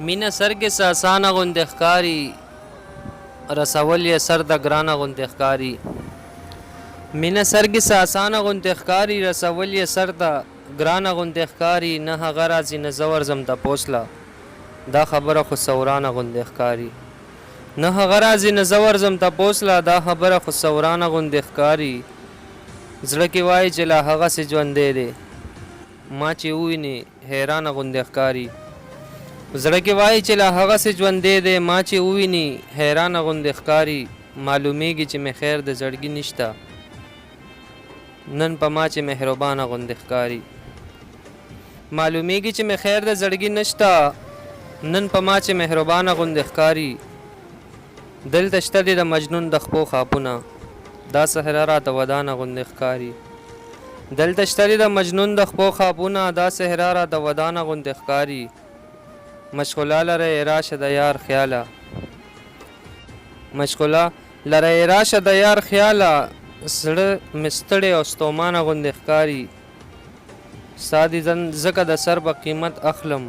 مینه سر کې ساسانه غوندې ښکاري، رسول یې سر د ګرانه غوندې ښکاري. مینه سر کې ساسانه غوندې ښکاري، رسول یې سر د ګرانه غوندې ښکاري. نه هغه راځي نه زه ورځم تپوس له، دا خبره خو سورانه غوندې ښکاري. نه هغه راځي نه زه ورځم تپوس له، دا خبره خو سورانه غوندې ښکاري. زړه کې وایي چې لا هغسې ژوندی دی، ما چې وویني حیرانه غوندې ښکاري. زړه کې وایي چې لا هغسې ژوندی دی، ما چې وویني حیرانه غوندې ښکاري. معلومیږي چې مې خیر د زړګي نشته، نن په ما چې مهربانه غوندې ښکاري. معلومیږي چې مې خیر د زړګي نشته، نن په ما چې مهربانه غوندې ښکاري. دلته شته دی د مجنون د خپو خوابونه، دا صحرا راته ودانه غوندې ښکاري. دلته شته دی د مجنون د خپو خوابونه، دا صحرا راته ودانه غوندې ښکاري. مشغوله لره راشه د یار خیاله، مشغوله لره راشه د یار خیاله. زړه مې ستړی او ستومانه غوندې ښکاري. ستا دیدن ځکه د سر په قیمت اخلم،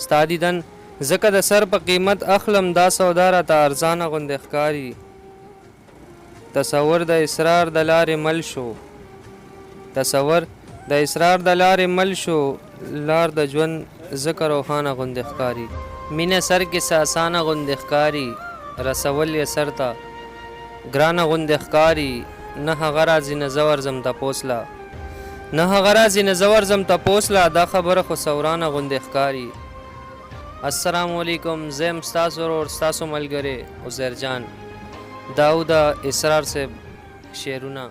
ستا دیدن ځکه د سر په قیمت اخلم. دا سودا راته ارزانه غوندې ښکاري. تصور د اسرار د لارې مل شو، تصور د اسرار د لارې مل شو. لار د ژوند ځکه روښانه غوندې ښکاري. مینه سر کې ساسانه غوندې ښکاري، رسول یې سر ته ګرانه غوندې ښکاري. نه هغه راځي نه زه ورځم تپوس له، نه هغه راځي نه زه ورځم تپوس له، دا خبره خو سورانه غوندې ښکاري. السلام علیکم، زه یم ستاسو ورور ستاسو ملګری عزیر جان. دا و د اسرار صاحب شعرونه.